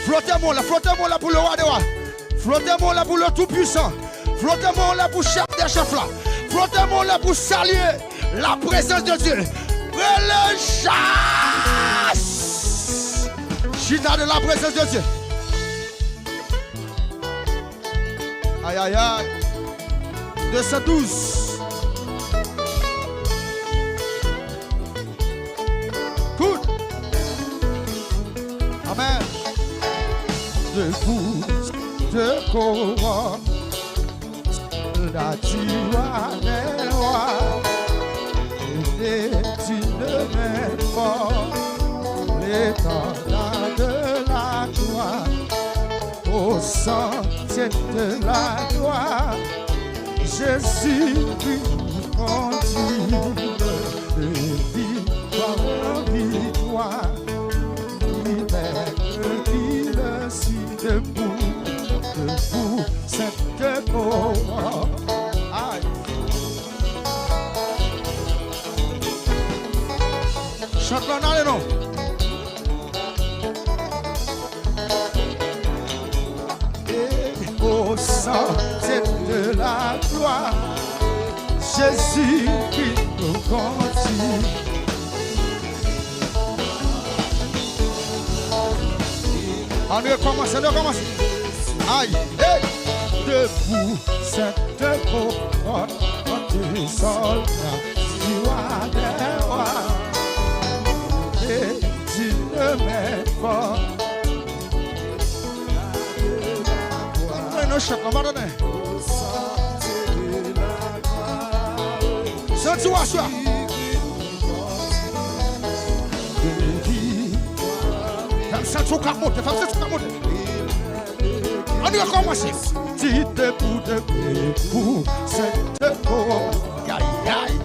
Flottez-moi là pour le roi des rois. Flottez-moi là pour le tout-puissant. Flottez-moi là pour chef des chefs là. Flottez-moi là pour saluer la présence de Dieu. Le chasse. Chita de la présence de Dieu. Aïe aïe aïe. 212. Good. Amen. Debout de Cora, la joie des rois, et tu ne mets pas l'étendard de la gloire, au sentier de la gloire, Jésus qui nous conduit de victoire en victoire. Debout, cette Cora. Aïe. Chante-le dans les noms. Et au sentier de la gloire, Jésus qui nous conduit. On recommence. Aïe, hey. Debout, cette couronne, des soldats, tu as des rois, et tu ne mets pas. Non, chef, on va donner. C'est tu vois ça. Ça tu vas monter, on y recommence. Si debout, cette couronne. Aïe,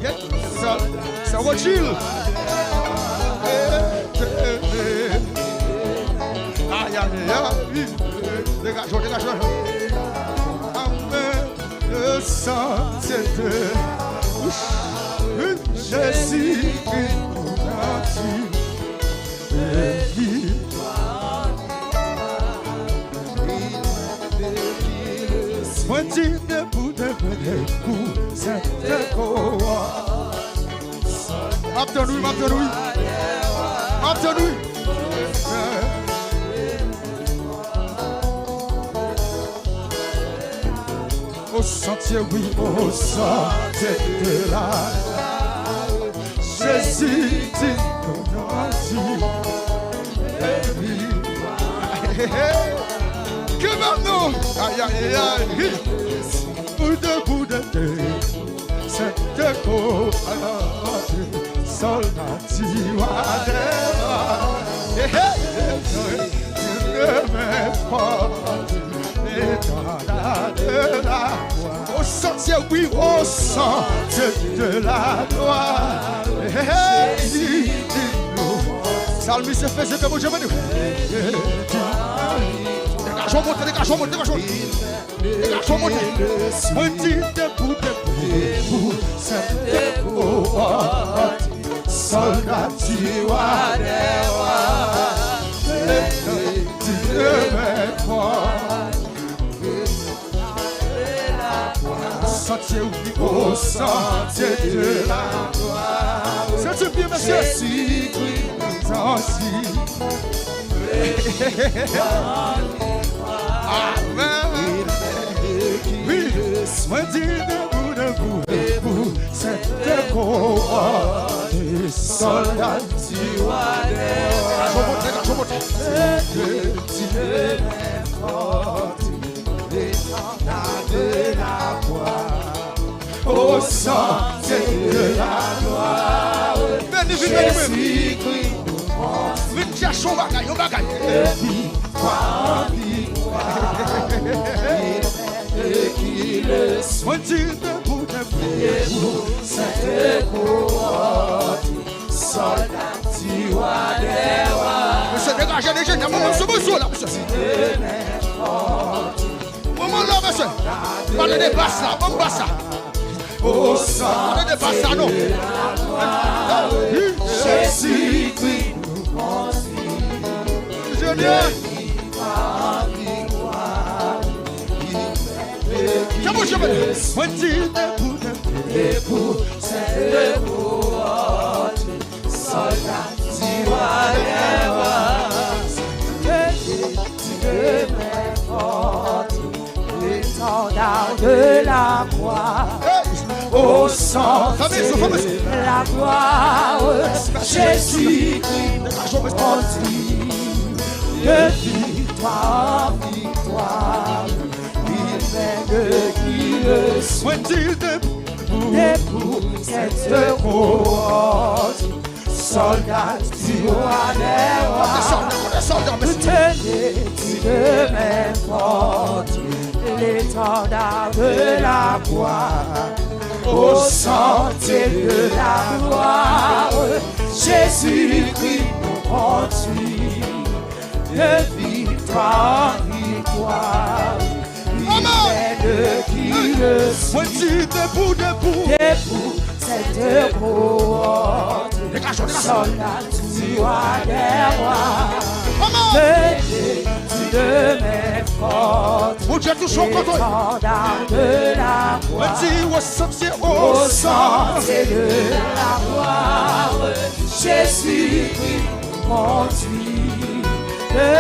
aïe, ça va chill. Aïe, aïe, aïe. Dégage. Amen. Le sentier de Jésus qui nous conduit. Moi dis debout, cette couronne. M'abtenouille. Au sentier, oui, au sentier de la Jésus dit nous que maintenant, aïe, debout, cette couronne, soldat, tu as des rois, tu ne mets pas l'étendard de la gloire. Au sentier, oui, au sentier de la gloire, Jésus dit nous. Salmi se fait, c'est bon, je vais nous. Dégagons, monter. Me dit debout, cette couronne, soldat, tu as des rois, tu ne mets pas. Sentier, oui, au sentier de la gloire. C'est bien, monsieur. Amen. Oui, moi dis debout, cette couronne, soldat, tu as des rois. Tu ne mets pas l'étendard de la gloire. Au sentier de la gloire, Jésus Christ nous conduit. Vite chercher un bagage. Victoire. Moi dis debout, cette couronne, soldat, tu as des rois. Monsieur, dégagez les jeunes, maman, ce monsieur là, monsieur. Maman là, monsieur. Parlez des basses là, maman basse là. Au sang de pas ça non. Jésus Christ nous conduit. Debout, c'est debout, soldat, tu vois les l'étendard de la croix, au centre de la gloire, Jésus-Christ continue de victoire en victoire, il mène qui le suit, debout cette rose, soldat du roi des rois, tenez-tu de main forte, l'étendard de la gloire, au centre de la gloire, Jésus-Christ nous conduit de victoire en victoire, il mène qui le suit, debout cette cohorte, soldat du roi des rois, tenez-tu de main forte, l'étendard de la gloire, au centre de la gloire, Jésus-Christ conduit de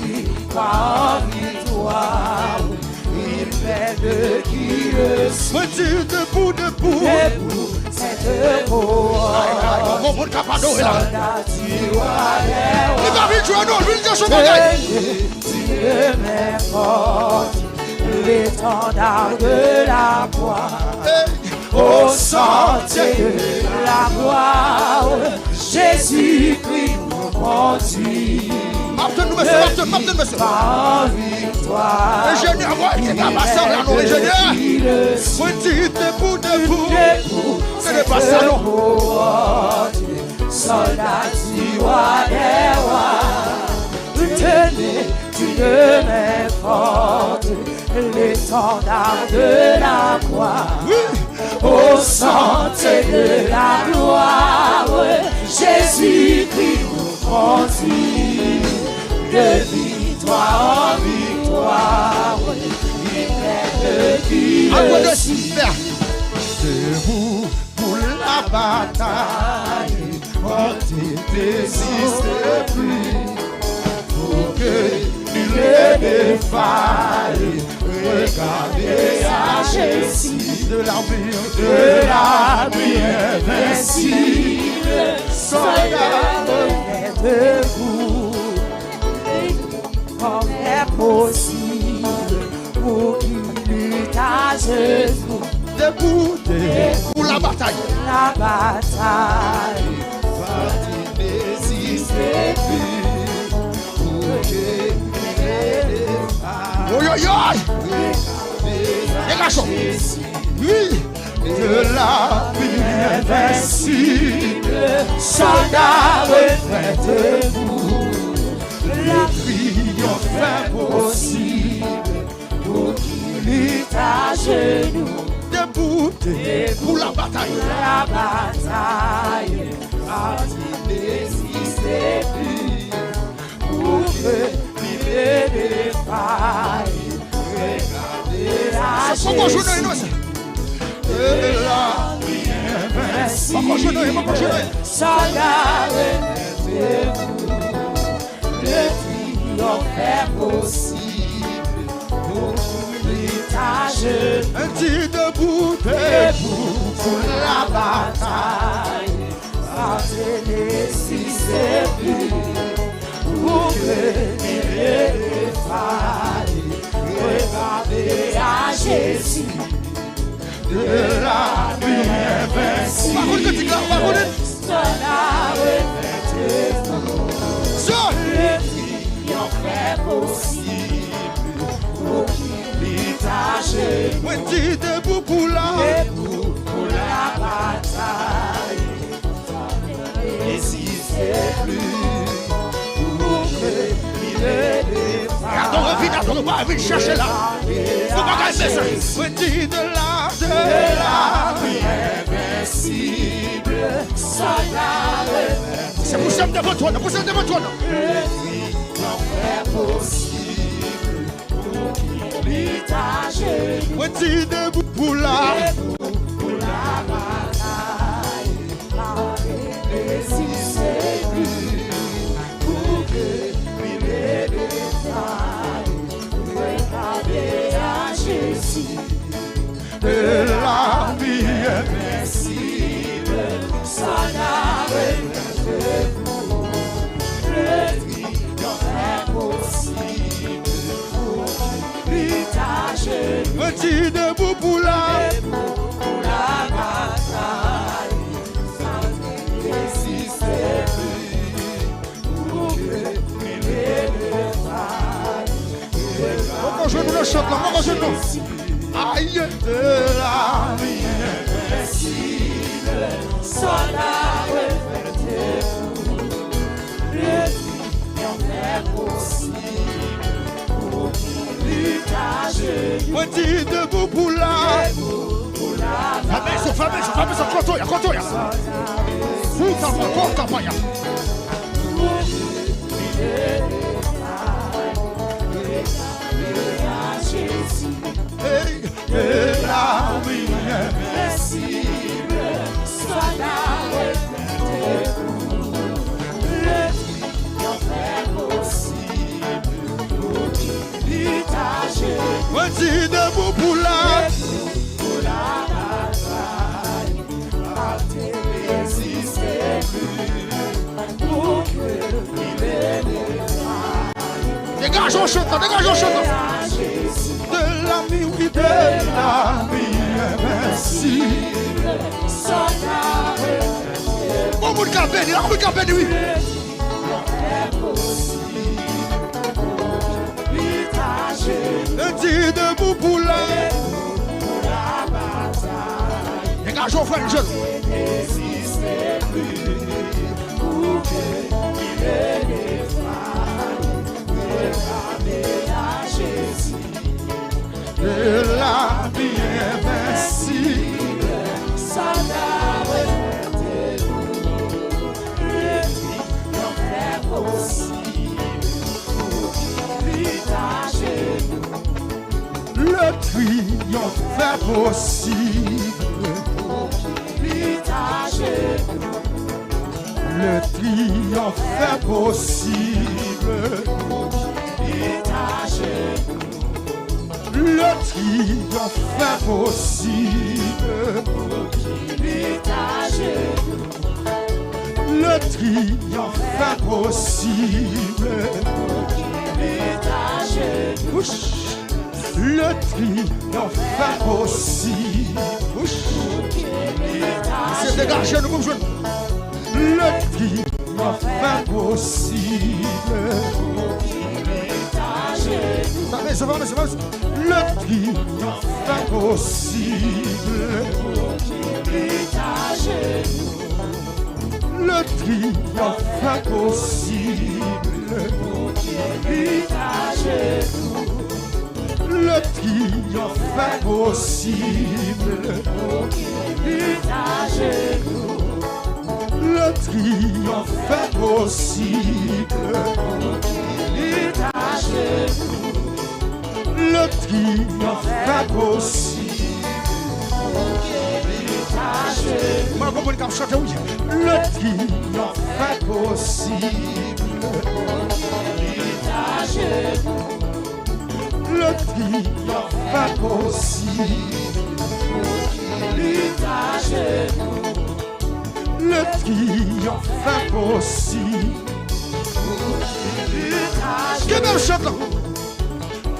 victoire en victoire, il mène qui le suit, debout cette cohorte, soldat du roi des rois, tenez-tu de main forte, l'étendard de la gloire, au centre de la gloire, Jésus-Christ nous conduit de victoire en victoire, debout cette cohorte, soldat du roi des rois, tenez-tu de main forte, l'étendard de la gloire, au centre de la gloire, Jésus-Christ nous conduit de victoire en victoire, il mène qui le suit, debout pour la bataille, portez désistez plus, pour que nul ne défaille, regardez à Jésus de l'armure invincible, soldat debout, comme est possible, pour qu'il lutte à genoux, debout pour la bataille, parti n'hésitez plus, pour que oui, de la vie invincible, soldat refaites-vous, la triomphe impossible, pour qu'il lutte à genoux, debout pour la bataille, parti n'hésitez plus, pour que vivez des failles, regardez à Jésus de la vie invincible, soldat refaites-vous, le triomphe est possible, pour qu'il lutte à genoux, un petit debout pour la bataille, partez n'hésitez plus, pour que vivez les failles, regardez à Jésus de la vie invincible, soldat refaites-vous, le triomphe est possible, pour qu'il lutte à genoux, debout pour la bataille, n'hésitez plus, pour que vivez des failles, attends, on va chercher là, faut pas gagner ça, de la vie invincible, soldat refaites-vous, c'est pour ça devant toi, le triomphe est possible, pour qu'il lutte à genoux, Petit debout pour la bataille, résister pour que lui détaille, regarder à Jésus. de la vie invincible, ça n'arrête que vous. Le triomphe impossible, l'héritage. Petit debout pour la bataille, sans résister pour que lui détaille. Comment je nous le chante là, comment je nous aïe de la vie invincible, sans arrêt que vous. Le triomphe impossible, pour l'héritage. Petit debout pour la famille, contoya. Puta, porta, paia. Hey, de la vie invincible, soit l'arrêt de vous. Le triomphe impossible, pour l'héritage. petit debout pour la bataille, partez, résistez plus, pour que il dégage on chante. De la vie, oui, de la vie invincible. On vous le capelle, oui. Petit debout pour la bataille, dégage on frère jeune. résistez plus, pour que il regardez à Jésus. De la vie invincible. Ça n'arrête que vous. Le triomphe impossible, pour l'héritage. Le triomphe impossible. L'héritage. Le triomphe impossible. L'héritage. Le triomphe impossible. L'héritage. Le triomphe impossible. L'héritage. Le triomphe impossible. C'est dégagé, nous jouons. Le triomphe impossible. Ça va. Le triomphe impossible. Le triomphe impossible. Le triomphe impossible. Le triomphe impossible. Le triomphe impossible. Moi, comment on chante, oui. Le triomphe impossible. Le triomphe impossible. Le triomphe impossible. Que belle chante là.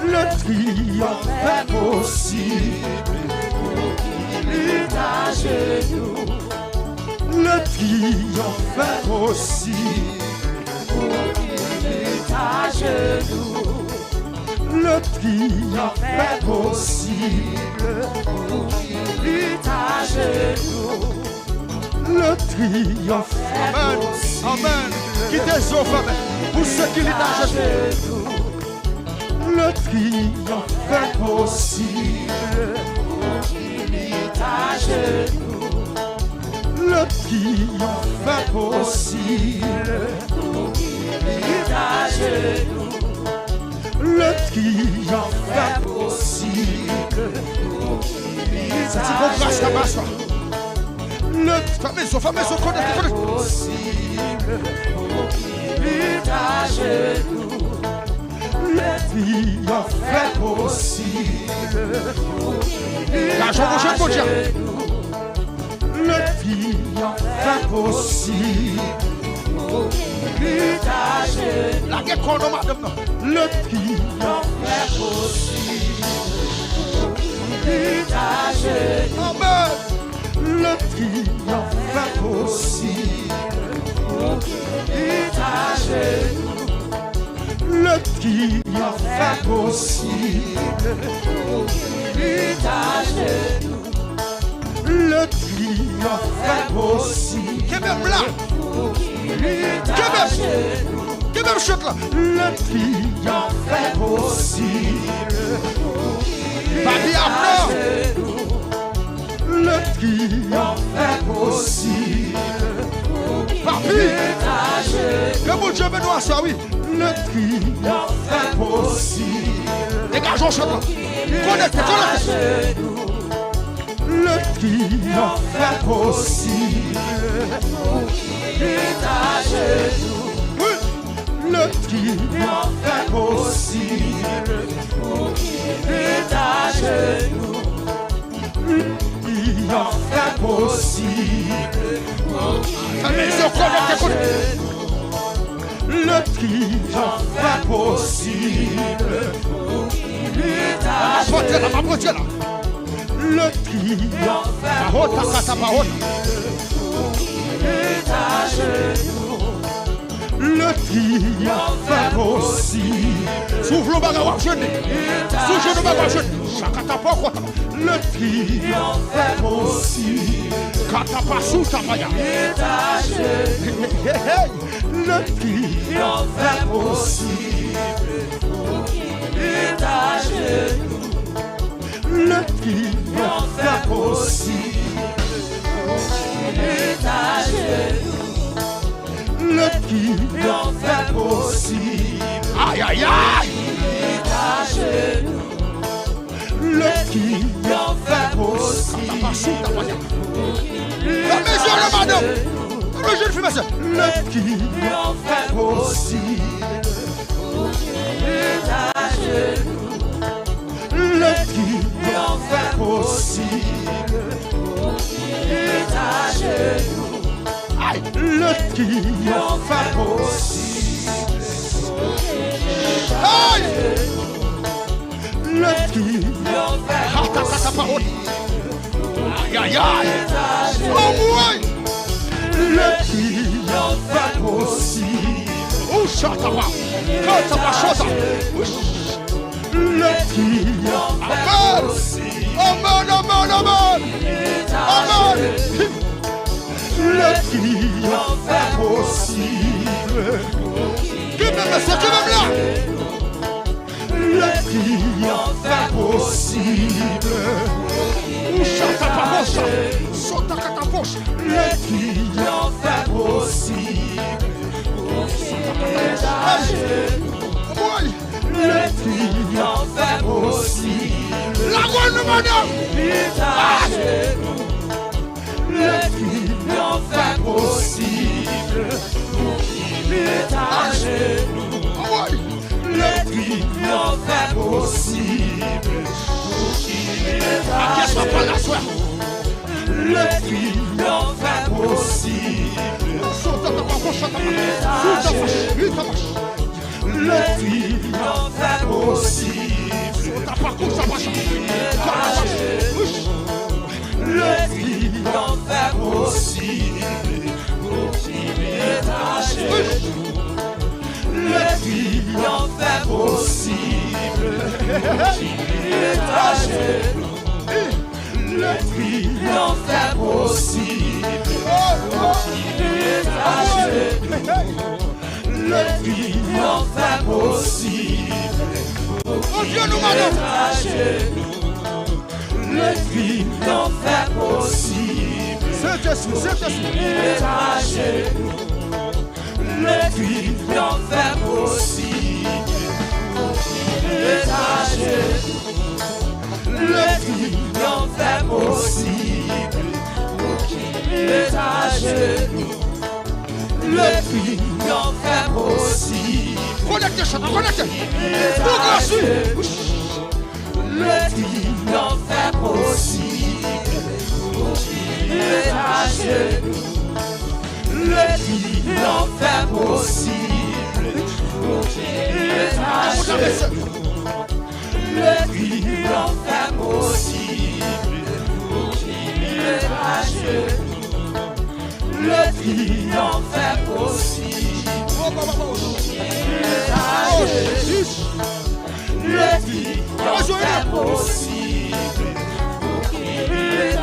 Le triomphe impossible. Le triomphe impossible. Le triomphe impossible. Le triomphe. Amen. Amen. Qui désauffe, amen. Pour ceux qui l'étagent. Le triomphe impossible. Le triomphe impossible. Le triomphe impossible. possible. C'est une grâce à ma soeur. Femme, connecte. Possible. À genoux. Le triomphe est possible. L'argent mon jeune, mon Dieu. Le triomphe est possible. La guerre qu'on a, madame. Le triomphe est possible. Amen. Le triomphe est possible. Le triomphe est possible. Le triomphe est possible. Qui est même là? Qui est même chute là? Le triomphe est possible. Babi à mort. Le triomphe est possible. Papi. Que mon Dieu me doit ça, oui. Le triomphe est possible. Dégagons chute là. Connecte. Le triomphe est possible. Oui. Le triomphe est possible. Le triomphe est possible. Le triomphe est possible. Le triomphe est le triomphe est possible. S'ouvre le bagage, jeune. S'ouvre le bagage, jeune. Chacun pas quoi. Le triomphe est possible. Katapa sous ta maya. Le triomphe est possible. Le triomphe est possible. Le triomphe est possible. Aïe aïe aïe. Le triomphe est possible. Katapa sous ta maya. La maison là madame. Le jeune fille. Le triomphe est possible. Le triomphe est possible. Aïe. Le triomphe est possible. Aïe. Le triomphe est possible. Aïe aïe aïe. Oh oui. Le triomphe est possible. Oh chataba. Katapa chota. Le triomphe est possible. Amen, amen, amen. Amen. Le triomphe est possible. Qui même ça, qui même là? Le triomphe est possible. Chataba poche. Sota katapoche. Le triomphe est possible. Oui. Le triomphe est possible. La bonne madame. Le triomphe est possible. Oui. Le triomphe est possible. Qu'est-ce qu'on parle la soirée? Le triomphe est possible. Sota katapoche. Sota katapoche. Le triomphe est possible. Sota katapoche. Le triomphe est possible. Le triomphe est possible. Le triomphe est possible. Le triomphe est possible. Oh Dieu nous madame. Le triomphe est possible. C'est Jésus. Le triomphe est possible. genoux. Le triomphe est possible. Connectez, chacun, connectez. Le triomphe est possible. Pour qui est à genoux. Le triomphe est possible. Pour qui est à genoux. Le triomphe est possible. Pour qui est à genoux. Le triomphe est possible. Le triomphe est possible. Pour qui est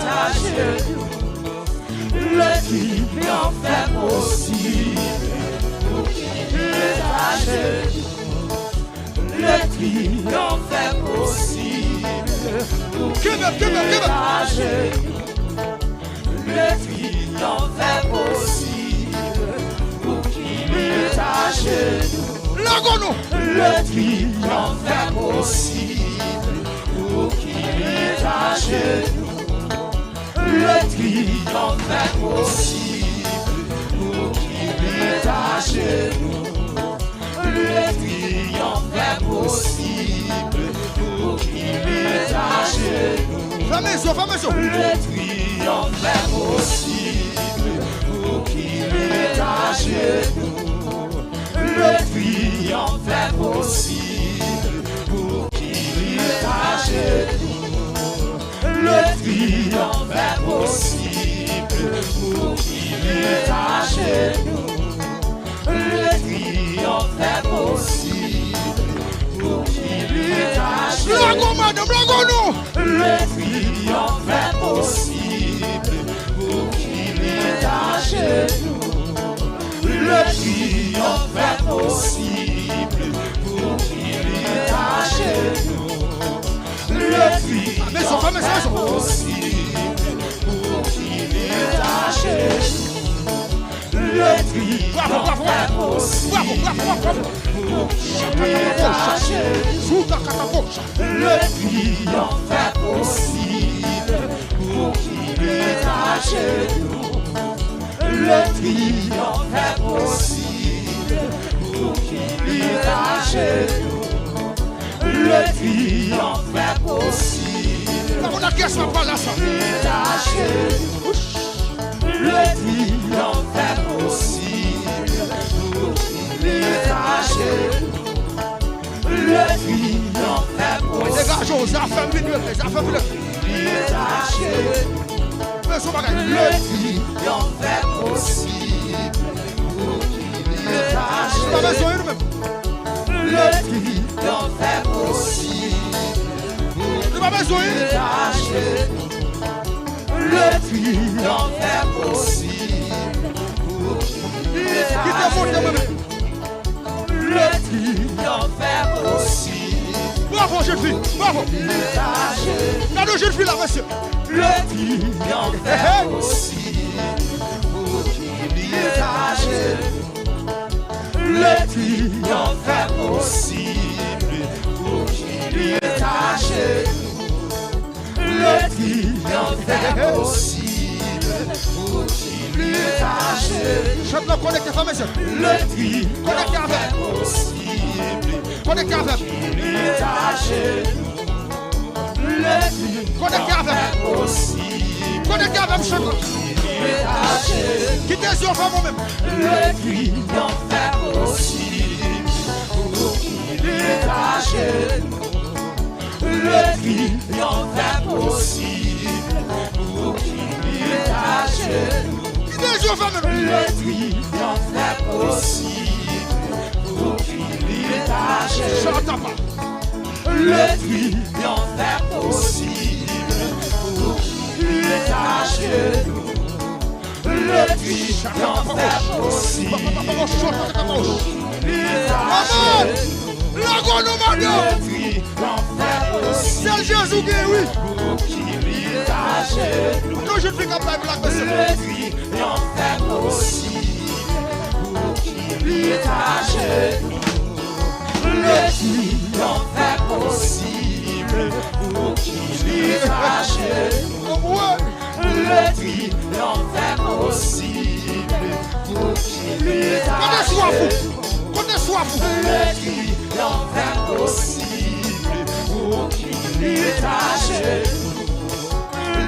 à genoux. Le triomphe est possible. Pour qui est à genoux. Le triomphe est possible. Pour qui est à genoux. Le triomphe est possible. Pour qui est à genoux. Le triomphe est possible. Pour qui est à genoux. Le triomphe est possible. Pour qui est à genoux. Le triomphe est possible. Pour qui est à genoux. Fais maison. Le triomphe est possible. Pour qui est à genoux. Le triomphe est possible. Pour qui est à genoux. Le triomphe est possible. Pour qui est à genoux. Le triomphe est possible. Pour qui est à genoux. Le triomphe est possible. Pour qui est à genoux. Le triomphe est possible. Pour qui est à genoux. Le triomphe est possible. Pour qui est à genoux. Le triomphe est possible. Pour qui est à genoux. Le triomphe est possible. Pour qui est à genoux. Le triomphe est possible. Pour qui est à genoux. Le triomphe est possible. La monarchie pas là ça. Le triomphe est possible. Pour qui est à genoux. Le triomphe est possible. Dégageons, ça fait minute, ça fait minute. est à genoux. Le triomphe est possible. Pour qui est à genoux. Le triomphe est possible. Pour qui est à genoux. Le triomphe est possible. Pour qui est à genoux. Le triomphe est possible. Bravo, jeune fille, bravo. La deux jeunes filles là, monsieur. Le triomphe est possible. Pour qui est à genoux. Le triomphe est possible. Pour qui est à genoux. Le triomphe est possible. Pour qui est à genoux. Je me connecte à monsieur. Le triomphe est possible. Connecte avec. est à genoux. Le triomphe est possible. Connecte avec chacun. est à genoux. Quittez les yeux, femme même. Le triomphe est possible. Pour qui est à genoux. Le triomphe est possible. Pour qui est à genoux. Quittez les yeux, femme même. Le triomphe est possible. Pour qui est à genoux. Chante pas. Le triomphe est possible. Pour qui est à genoux. Le triomphe est possible. Maman, la gono mano. C'est le Jésus qui est oui. Pour qui est à genoux. Non, je ne fais pas blague, monsieur. Le triomphe est possible. Pour qui est à genoux. Le triomphe est possible. Pour qui est à genoux. Ouais. Le triomphe est possible. soif. Côté soif. Le triomphe possible pour qu'il est à genoux.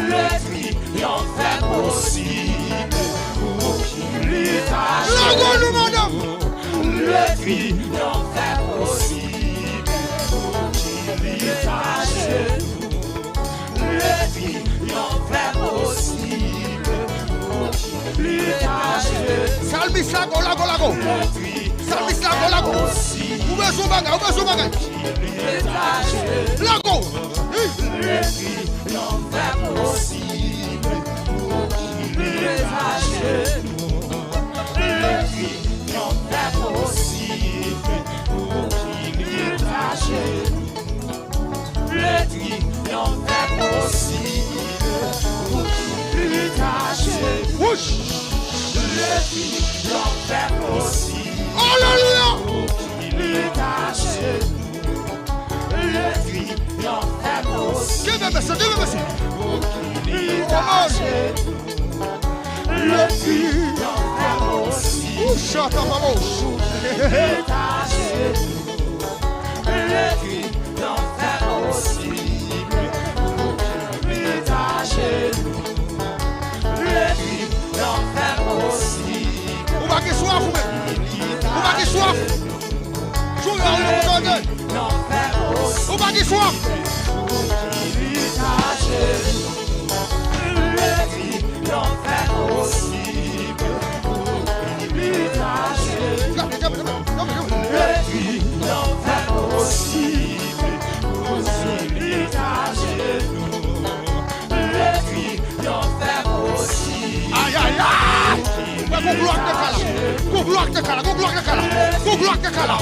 Le triomphe possible pour qu'il est à genoux. Le triomphe possible pour qu'il est à genoux. Le triomphe possible pour qu'il est à genoux. Salmis lago. Salmis lago. Où est son bagage? Lago. Le triomphe possible pour qu'il est à genoux. Le triomphe possible pour qu'il est à genoux. Le triomphe possible pour qu'il est à genoux. Le triomphe possible. Alléluia. Il est à genoux. Le triomphe possible. Give me ça. Il est à genoux. Le triomphe possible. Shut up, vamos. Il est à genoux. Le triomphe possible. Il est à genoux. Le triomphe possible. Ou va que soif, ou va que soif. Joue là, ou va que soif. Il est à genoux. Le triomphe possible. Il est à genoux. Le triomphe possible. Il est à genoux. Le triomphe possible. Aïe, aïe, aïe. Go gloire de Kala. Il est à genoux. Go gloire de là.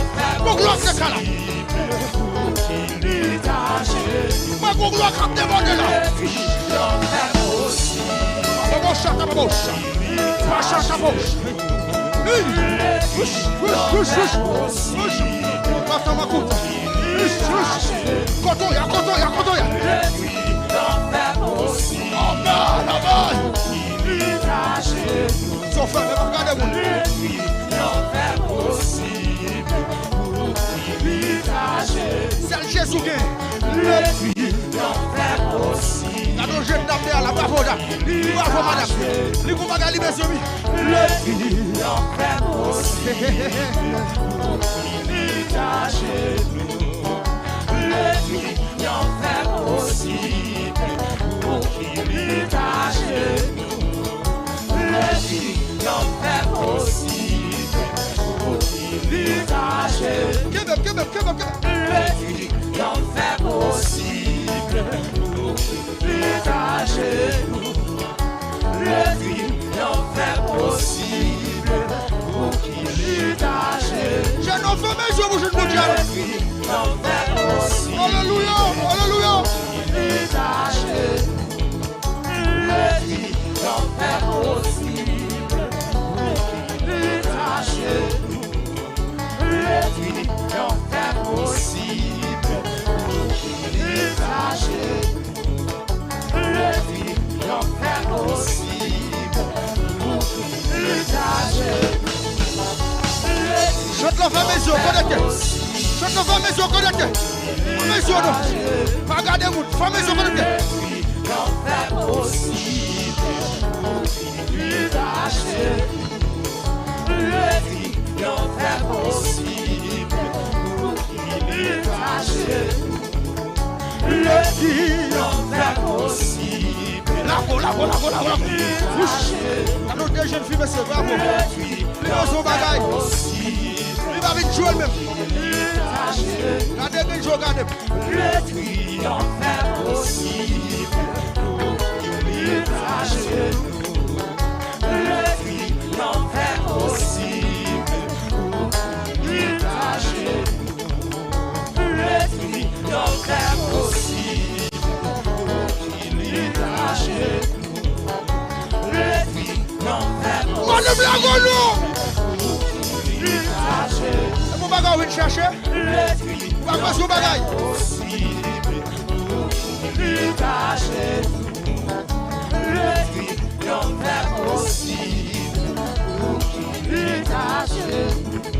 Le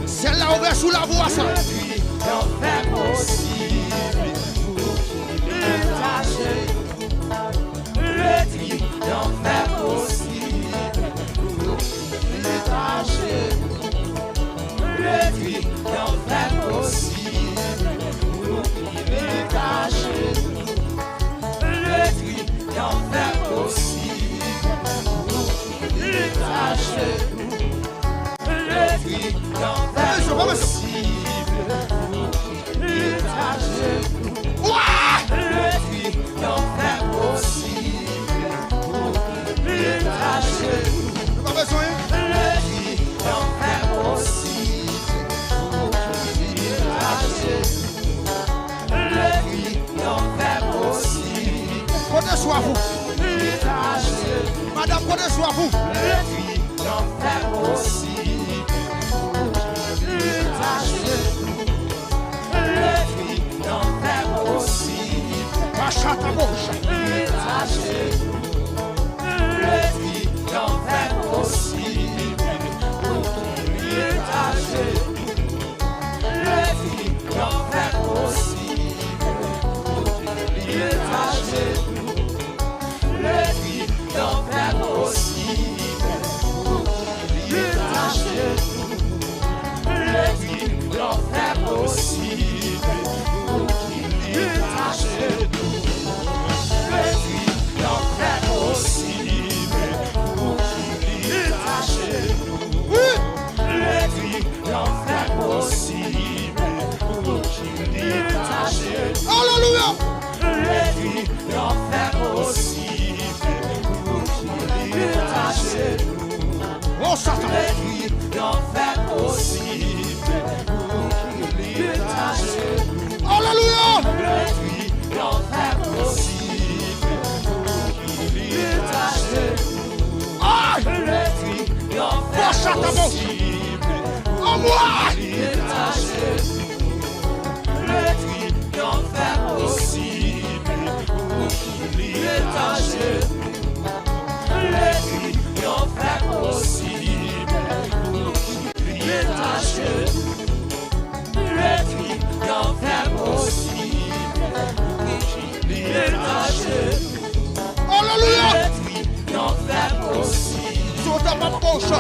Celle-là ouvert sous la voie, ça. Prenez soin vous. Madame, prenez soin vous. Pachata bouche. Alléluia. Oh Satan. Alléluia. Oh Satan. Oh moi. Alléluia. Sauta ma bouche.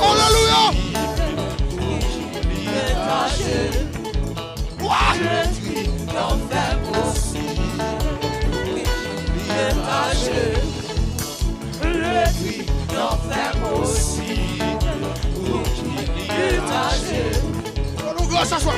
Alléluia. On s'asseoir.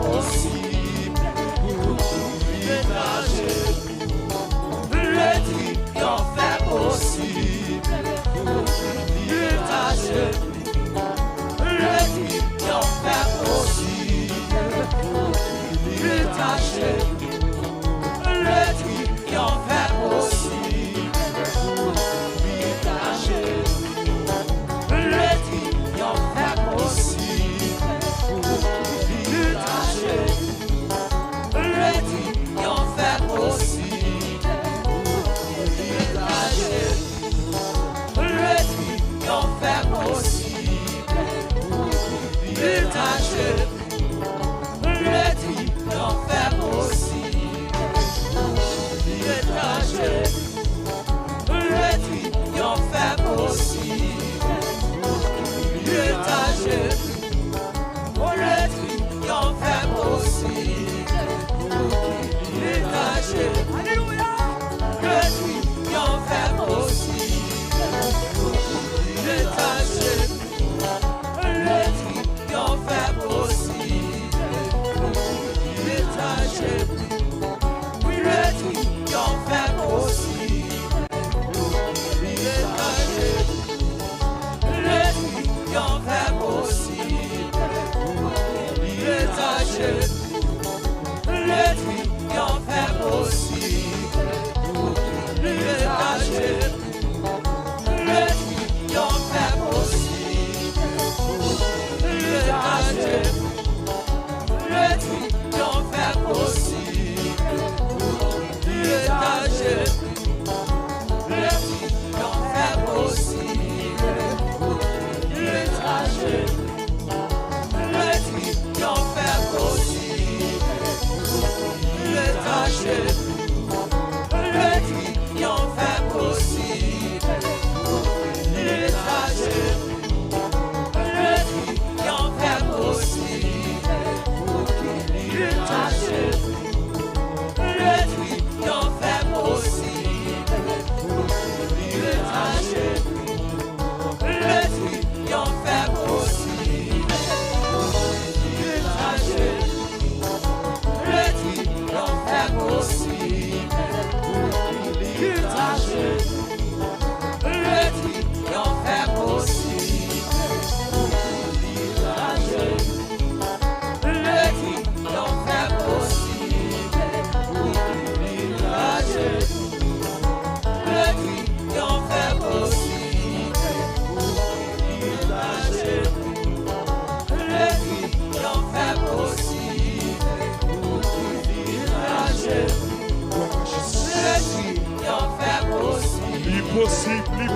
Your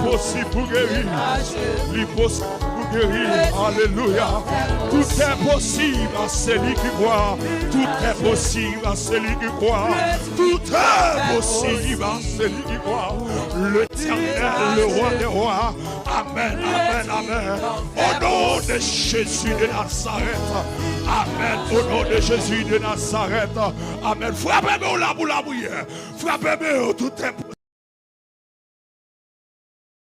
L'impossible pour guérir. L'impossible pour guérir. Alléluia. Tout est possible à celui qui croit. Tout est possible à celui qui croit. Tout est possible à celui qui croit. L'Éternel, le roi des rois. Amen, amen, amen. Au nom de Jésus de Nazareth. Amen. Au nom de Jésus de Nazareth. Amen. Frappez-moi la boule à bouillir. Frappez-moi tout est possible.